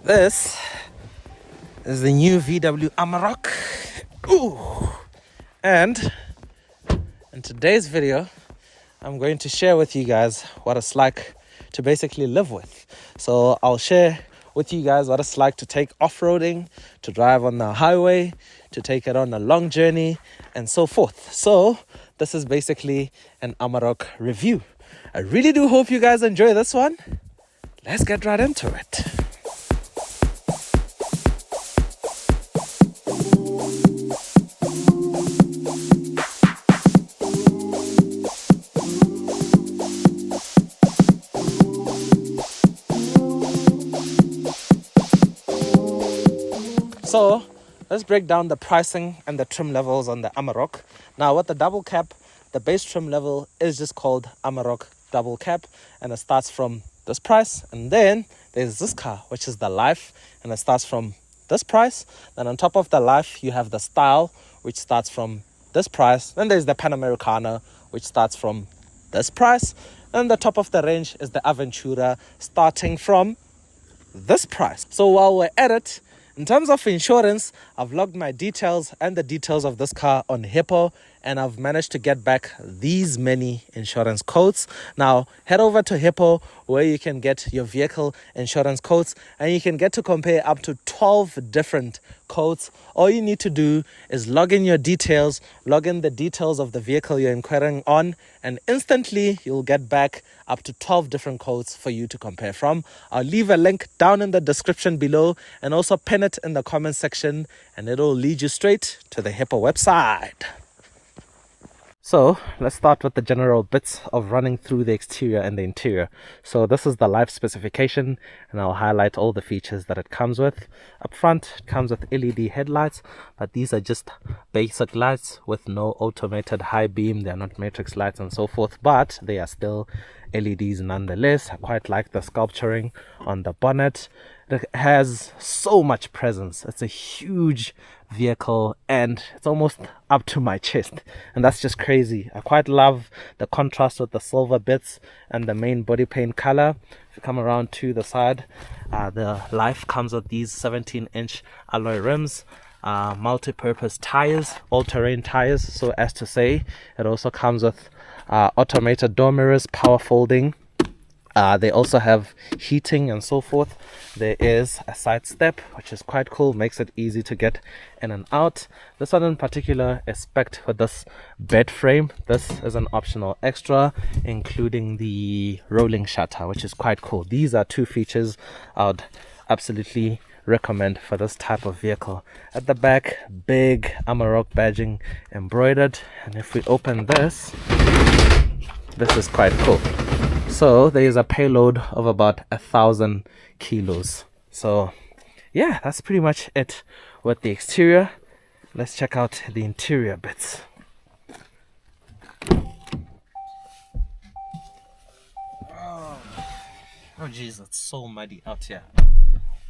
This is the new VW Amarok. Ooh. And in today's video, I'm going to share with you guys what it's like to basically live with. So I'll share with you guys what it's like to take off-roading, to drive on the highway, to take it on a long journey, and so forth. So this is basically an Amarok review. I really do hope you guys enjoy this one. Let's get right into it. So let's break down the pricing and the trim levels on the Amarok. Now with the double cab, the base trim level is just called Amarok double cab, and it starts from this price. And then there's this car, which is the Life, and it starts from this price. Then on top of the Life, you have the Style, which starts from this price. Then there's the Panemaricana, which starts from this price. And the top of the range is the Aventura, starting from this price. So while we're at it, in terms of insurance, I've logged my details and the details of this car on Hippo, and I've managed to get back these many insurance codes. Now, head over to Hippo where you can get your vehicle insurance codes, and you can get to compare up to 12 different codes. All you need to do is log in your details, log in the details of the vehicle you're inquiring on, and instantly you'll get back up to 12 different codes for you to compare from. I'll leave a link down in the description below and also pin it in the comment section, and it'll lead you straight to the Hippo website. So let's start with the general bits of running through the exterior and the interior. So this is the Life specification, and I'll highlight all the features that it comes with. Up front, it comes with LED headlights, but these are just basic lights with no automated high beam. They're not matrix lights and so forth, but they are still LEDs nonetheless. I quite like the sculpturing on the bonnet. It has so much presence. It's a huge vehicle and it's almost up to my chest, and that's just crazy. I quite love the contrast with the silver bits and the main body paint color. If you come around to the side, the Life comes with these 17-inch alloy rims, multi-purpose tires, all-terrain tires, so as to say. It also comes with automated door mirrors, power folding. They also have heating and so forth. There is a side step, which is quite cool, makes it easy to get in and out. This one in particular is spec'd for this bed frame. This is an optional extra, including the rolling shutter, which is quite cool. These are two features I would absolutely recommend for this type of vehicle. At the back, big Amarok badging embroidered, and if we open this is quite cool. So there is a payload of about 1,000 kilos. So yeah, that's pretty much it with the exterior. Let's check out the interior bits. Oh geez, it's so muddy out here.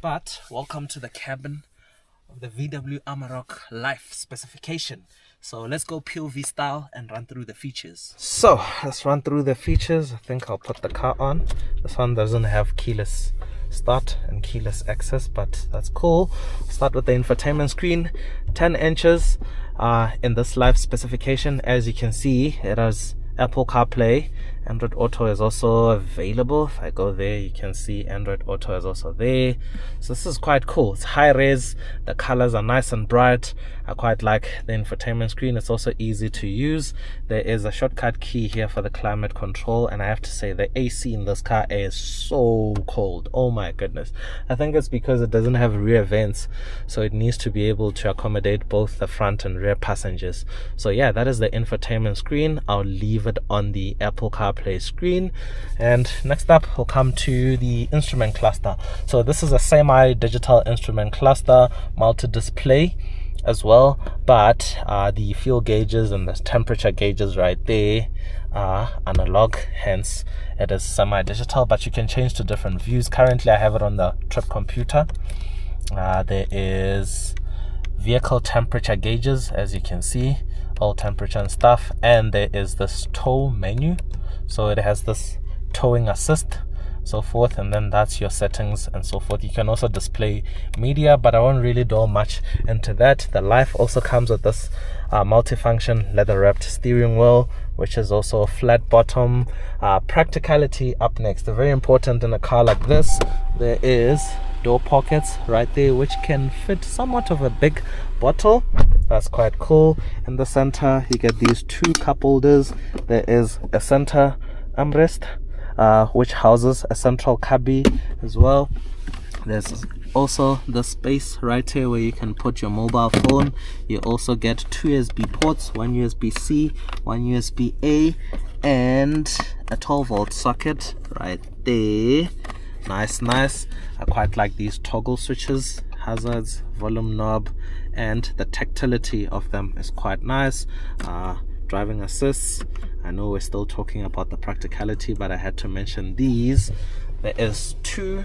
But welcome to the cabin of the VW Amarok Life specification. So let's go POV style and run through the features. So let's run through the features. I think I'll put the car on. This one doesn't have keyless start and keyless access, but that's cool. Start with the infotainment screen, 10 inches in this Life specification. As you can see, it has Apple CarPlay. Android Auto is also available. If I go there, you can see Android Auto is also there. So this is quite cool. It's high res, the colors are nice and bright. I quite like the infotainment screen. It's also easy to use. There is a shortcut key here for the climate control, and I have to say the AC in this car is so cold. Oh my goodness. I think it's because it doesn't have rear vents, so it needs to be able to accommodate both the front and rear passengers. So yeah, that is the infotainment screen. I'll leave it on the Apple CarPlay screen. And next up, we'll come to the instrument cluster. So this is a semi-digital instrument cluster, multi-display as well, but the fuel gauges and the temperature gauges right there are analog, hence it is semi-digital, but you can change to different views. Currently I have it on the trip computer. There is vehicle temperature gauges, as you can see, all temperature and stuff, and there is this tow menu. So it has this towing assist so forth, and then that's your settings and so forth. You can also display media, but I won't really delve much into that. The life also comes with this multifunction leather wrapped steering wheel, which is also a flat bottom. Practicality up next, very important in a car like this. There is door pockets right there, which can fit somewhat of a big bottle. That's quite cool. In the center you get these two cup holders. There is a center armrest, which houses a central cubby as well. There's also the space right here where you can put your mobile phone. You also get two USB ports, one USB-C, one USB-A, and a 12-volt socket right there. Nice. I quite like these toggle switches, hazards, volume knob, and the tactility of them is quite nice. Driving assists, I know we're still talking about the practicality, but I had to mention these. There is two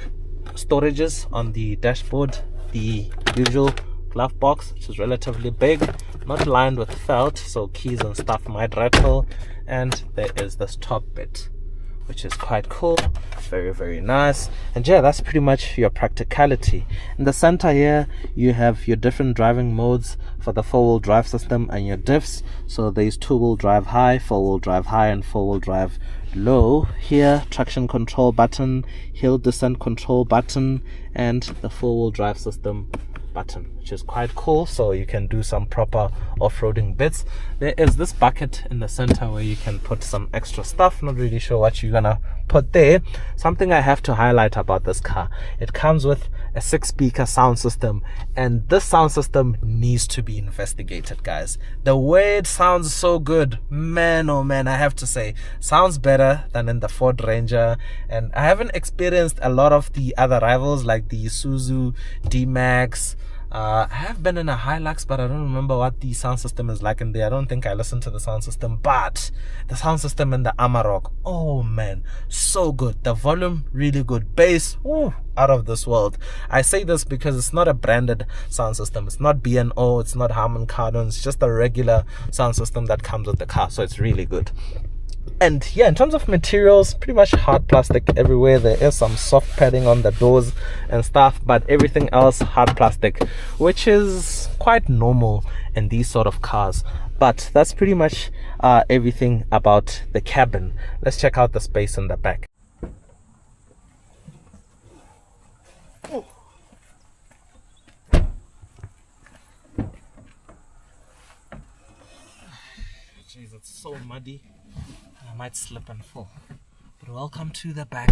storages on the dashboard, the usual glove box, which is relatively big, not lined with felt, so keys and stuff might rattle, and there is this top bit, which is quite cool. Very nice. And yeah, that's pretty much your practicality. In the center here you have your different driving modes for the four-wheel drive system and your diffs. So there's two-wheel drive high, four-wheel drive high, and four-wheel drive low. Here, traction control button, hill descent control button, and the four-wheel drive system button, which is quite cool, so you can do some proper off-roading bits. There is this bucket in the center where you can put some extra stuff. Not really sure what you're gonna put there. Something I have to highlight about this car, it comes with a 6-speaker sound system, and this sound system needs to be investigated, guys. The way it sounds so good, man, oh man, I have to say, sounds better than in the Ford Ranger. And I haven't experienced a lot of the other rivals like the Isuzu D-Max. I have been in a Hilux, but I don't remember what the sound system is like in there. I don't think I listened to the sound system, but the sound system in the Amarok, oh man, so good. The volume, really good. Bass, ooh, out of this world. I say this because it's not a branded sound system. It's not B&O, it's not Harman Kardon. It's just a regular sound system that comes with the car, so it's really good. And yeah, in terms of materials, pretty much hard plastic everywhere. There is some soft padding on the doors and stuff, but everything else hard plastic, which is quite normal in these sort of cars. But that's pretty much everything about the cabin. Let's check out the space in the back. Oh. Jeez, it's so muddy. I might slip and fall. But welcome to the back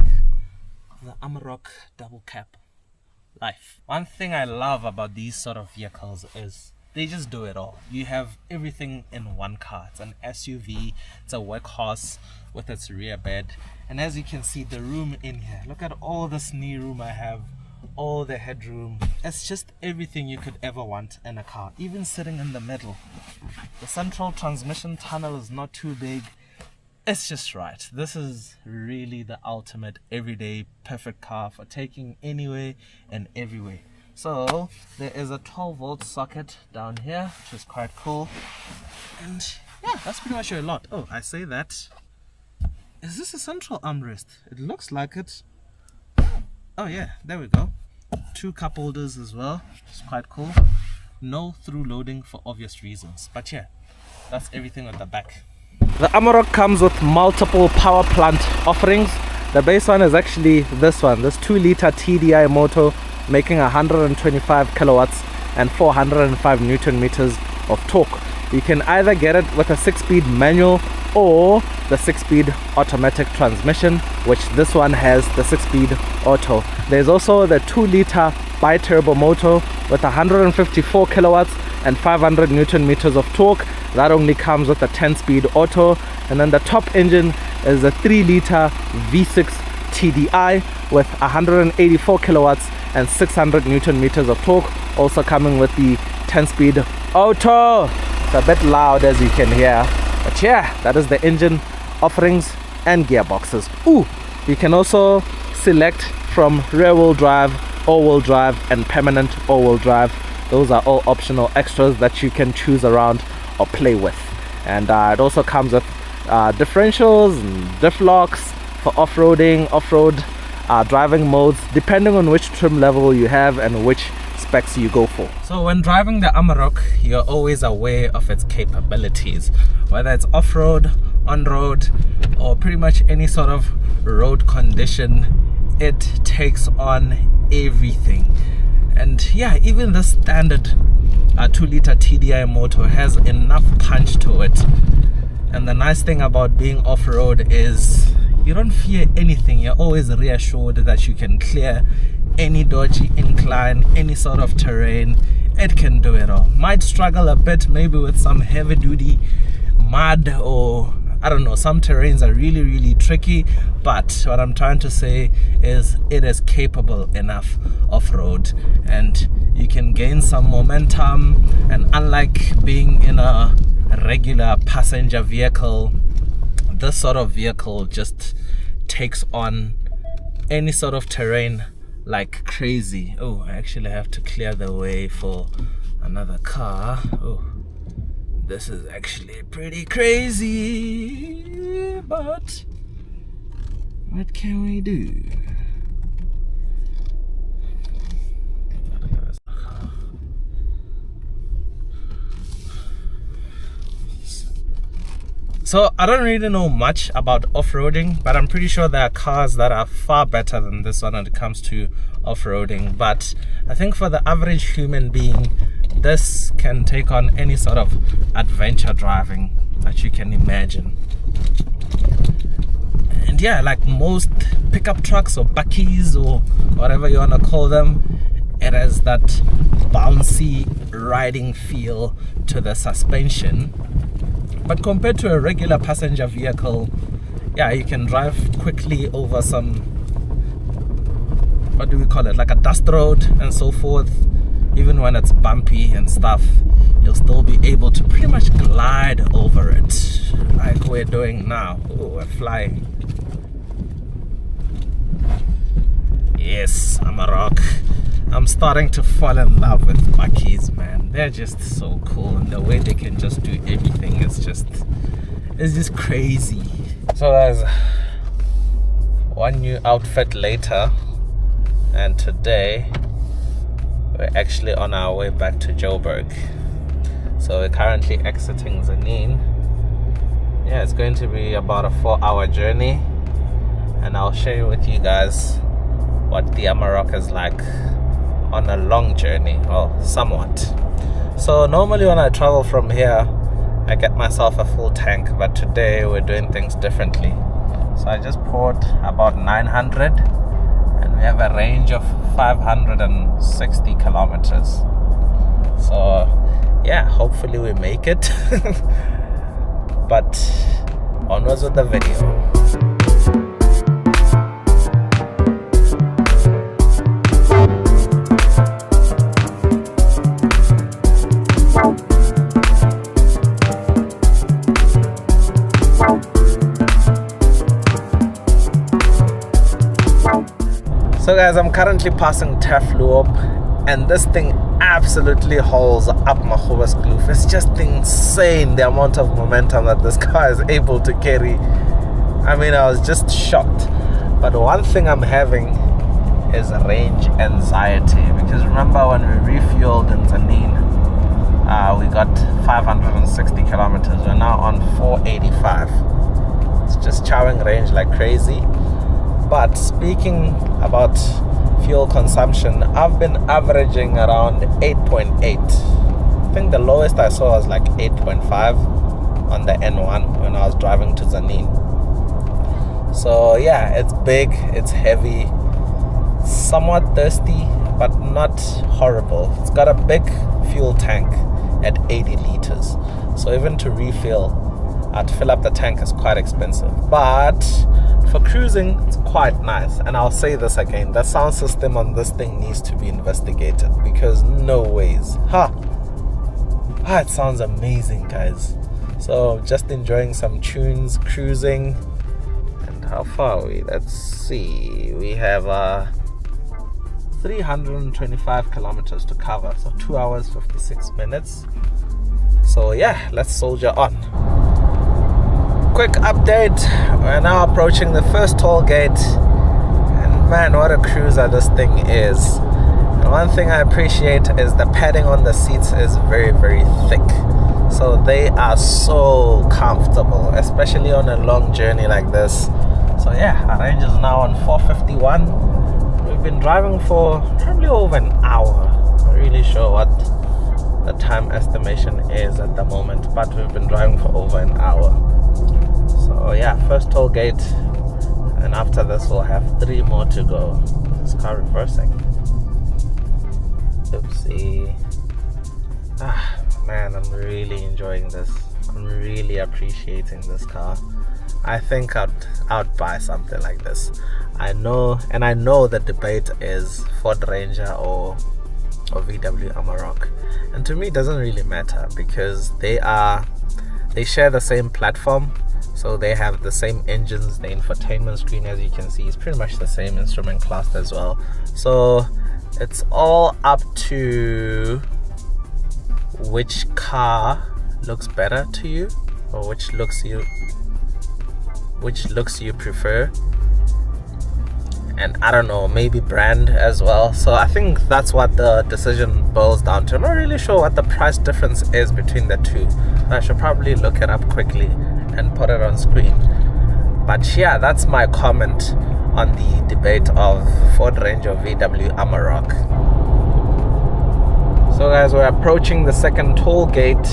of the Amarok double cab life. One thing I love about these sort of vehicles is they just do it all. You have everything in one car. It's an SUV, it's a workhorse with its rear bed. And as you can see, the room in here, look at all this knee room I have, all the headroom. It's just everything you could ever want in a car, even sitting in the middle. The central transmission tunnel is not too big. It's just right. This is really the ultimate everyday perfect car for taking anywhere and everywhere. So there is a 12-volt socket down here, which is quite cool. And yeah, that's pretty much a lot. Oh, I say that. Is this a central armrest? It looks like it. Oh yeah, there we go. Two cup holders as well. It's quite cool. No through loading for obvious reasons. But yeah, that's everything at the back. The Amarok comes with multiple power plant offerings. The base one is actually this one, this 2-liter TDI motor making 125 kilowatts and 405 Newton meters of torque. You can either get it with a 6-speed manual or the 6-speed automatic transmission, which this one has the 6-speed auto. There's also the 2-liter bi-turbo motor with 154 kilowatts and 500 Newton meters of torque. That only comes with a 10-speed auto. And then the top engine is a 3-liter V6 TDI with 184 kilowatts and 600 Newton meters of torque, also coming with the 10-speed auto. It's a bit loud as you can hear, but yeah, that is the engine offerings and gearboxes. Ooh, you can also select from rear-wheel drive, all-wheel drive, and permanent all-wheel drive. Those are all optional extras that you can choose around or play with. And it also comes with differentials and diff locks for off-roading, off-road driving modes depending on which trim level you have and which specs you go for. So when driving the Amarok, you're always aware of its capabilities, whether it's off-road, on-road, or pretty much any sort of road condition. It takes on everything. And yeah, even the standard 2-liter TDI motor has enough punch to it. And the nice thing about being off-road is you don't fear anything. You're always reassured that you can clear any dodgy incline, any sort of terrain. It can do it all. Might struggle a bit maybe with some heavy duty mud, or I don't know, some terrains are really tricky, but what I'm trying to say is it is capable enough off-road, and you can gain some momentum. And unlike being in a regular passenger vehicle, this sort of vehicle just takes on any sort of terrain like crazy. Oh, I actually have to clear the way for another car. Oh, this is actually pretty crazy, but what can we do? So I don't really know much about off-roading, but I'm pretty sure there are cars that are far better than this one when it comes to off-roading. But I think for the average human being, this can take on any sort of adventure driving that you can imagine. And yeah, like most pickup trucks or bakkies or whatever you want to call them, it has that bouncy riding feel to the suspension. But compared to a regular passenger vehicle, yeah, you can drive quickly over some, what do we call it, like a dust road and so forth. Even when it's bumpy and stuff, you'll still be able to pretty much glide over it like we're doing now. Oh, we're flying. Yes, Amarok. I'm starting to fall in love with bakkies, man. They're just so cool, and the way they can just do everything is just crazy. So guys, one new outfit later, and today we're actually on our way back to Joburg. So we're currently exiting Zanin. Yeah, it's going to be about a 4-hour journey, and I'll share with you guys what the Amarok is like on a long journey, or somewhat. So normally when I travel from here, I get myself a full tank, but today we're doing things differently. So I just poured about 900, and we have a range of 560 kilometers. So yeah, hopefully we make it. But onwards with the video. So guys, I'm currently passing Tafluop, and this thing absolutely holds up my kloof. It's just insane the amount of momentum that this car is able to carry. I mean, I was just shocked. But one thing I'm having is range anxiety, because remember when we refueled in Zanin, we got 560 kilometers. We're now on 485. It's just chowing range like crazy. But speaking about fuel consumption, I've been averaging around 8.8. I think the lowest I saw was like 8.5 on the N1 when I was driving to Zanin. So yeah, it's big, it's heavy, somewhat thirsty, but not horrible. It's got a big fuel tank at 80 liters. So even to refill, to fill up the tank is quite expensive. But for cruising, it's quite nice. And I'll say this again, the sound system on this thing needs to be investigated, because no ways. It sounds amazing, guys. So just enjoying some tunes, cruising. And how far are we? Let's see. We have 325 kilometers to cover. So 2 hours, 56 minutes. So yeah, let's soldier on. Quick update, we're now approaching the first toll gate, and Man, what a cruiser this thing is. And one thing I appreciate is the padding on the seats is very, very thick. So they are so comfortable, especially on a long journey like this. So yeah, our range is now on 451. We've been driving for probably over an hour. Not really sure what the time estimation is at the moment, but we've been driving for over an hour. So yeah, first toll gate, and after this we'll have 3 more to go. This car reversing. Oopsie. Man, I'm really enjoying this. I'm really appreciating this car. I think I'd buy something like this. I know the debate is Ford Ranger or VW Amarok, and to me it doesn't really matter because they share the same platform. So they have the same engines, the infotainment screen, as you can see, is pretty much the same, instrument cluster as well. So it's all up to which car looks better to you, or which looks you prefer, and I don't know, maybe brand as well. So I think that's what the decision boils down to. I'm not really sure what the price difference is between the two. I should probably look it up quickly and put it on screen. But yeah, that's my comment on the debate of Ford Ranger or VW Amarok. So guys, we're approaching the second toll gate,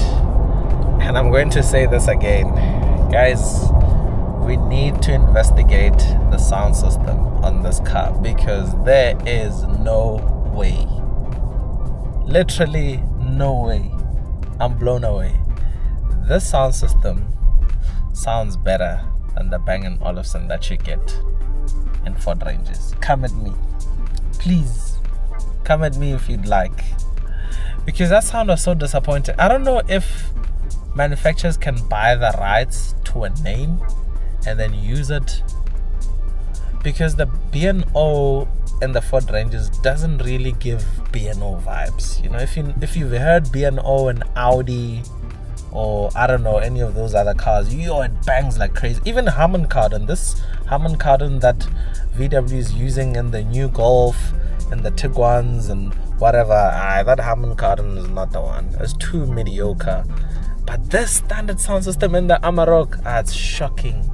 and I'm going to say this again, guys, we need to investigate the sound system on this car, because there is no way, literally no way, I'm blown away. This sound system sounds better than the Bang & Olufsen that you get in Ford Rangers. Come at me, please, come at me if you'd like, because that sound was so disappointing. I don't know if manufacturers can buy the rights to a name and then use it, because the B&O in the Ford Rangers doesn't really give B&O vibes. You know, if you've heard B&O and Audi, or I don't know, any of those other cars, it bangs like crazy. Even Harman Kardon, this Harman Kardon that VW is using in the new Golf and the Tiguan's and whatever, that Harman Kardon is not the one. It's too mediocre. But this standard sound system in the Amarok, it's shocking.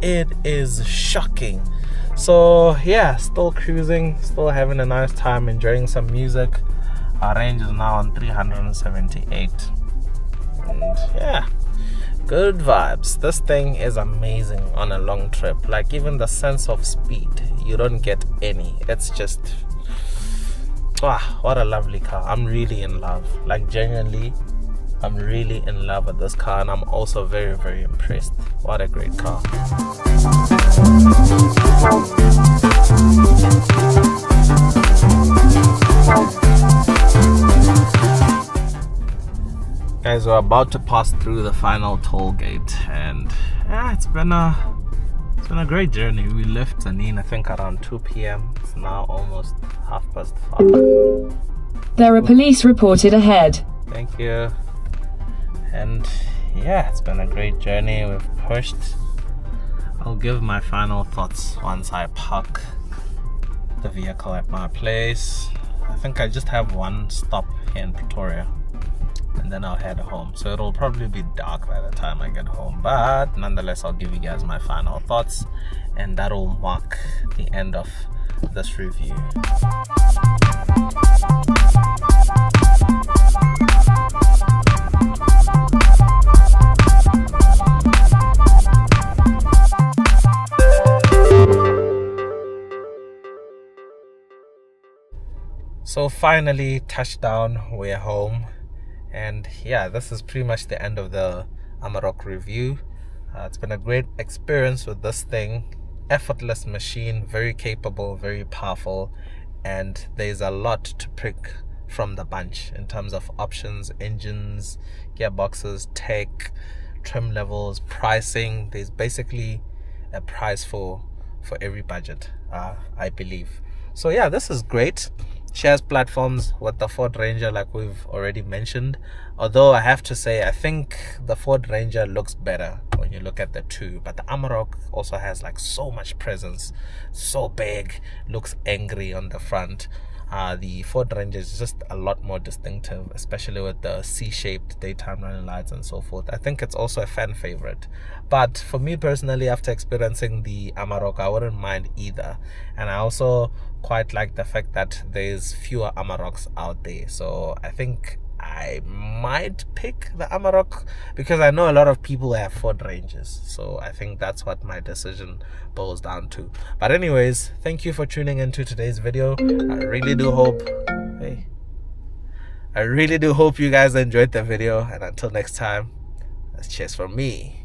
It is shocking. So yeah, still cruising, still having a nice time, enjoying some music. Our range is now on 378. And yeah, good vibes. This thing is amazing on a long trip. Like, even the sense of speed, you don't get any. It's just, what a lovely car. I'm really in love. Like, genuinely, I'm really in love with this car, and I'm also very, very impressed. What a great car. Guys, we're about to pass through the final toll gate, and yeah, it's been a great journey. We left Zanin, I think, around 2 p.m. It's now almost 5:30. There are police reported ahead. Thank you. And yeah, it's been a great journey. We've pushed. I'll give my final thoughts once I park the vehicle at my place. I think I just have one stop here in Pretoria, and then I'll head home. So it'll probably be dark by the time I get home, but nonetheless, I'll give you guys my final thoughts, and that'll mark the end of this review. So finally, touchdown, we're home. And yeah, this is pretty much the end of the Amarok review. It's been a great experience with this thing. Effortless machine, very capable, very powerful, and there's a lot to pick from the bunch in terms of options, engines, gearboxes, tech, trim levels, pricing. There's basically a price for every budget, I believe. So yeah, this is great. shares platforms with the Ford Ranger, like we've already mentioned. Although I have to say, I think the Ford Ranger looks better when you look at the two. But the Amarok also has like so much presence, so big, looks angry on the front. The Ford Ranger is just a lot more distinctive, especially with the C-shaped daytime running lights and so forth. I think it's also a fan favorite. But for me personally, after experiencing the Amarok, I wouldn't mind either. And I also quite like the fact that there's fewer Amaroks out there. So I think I might pick the Amarok because I know a lot of people have Ford Rangers. So I think that's what my decision boils down to. But anyways, thank you for tuning into today's video. I really do hope you guys enjoyed the video. And until next time, cheers from me.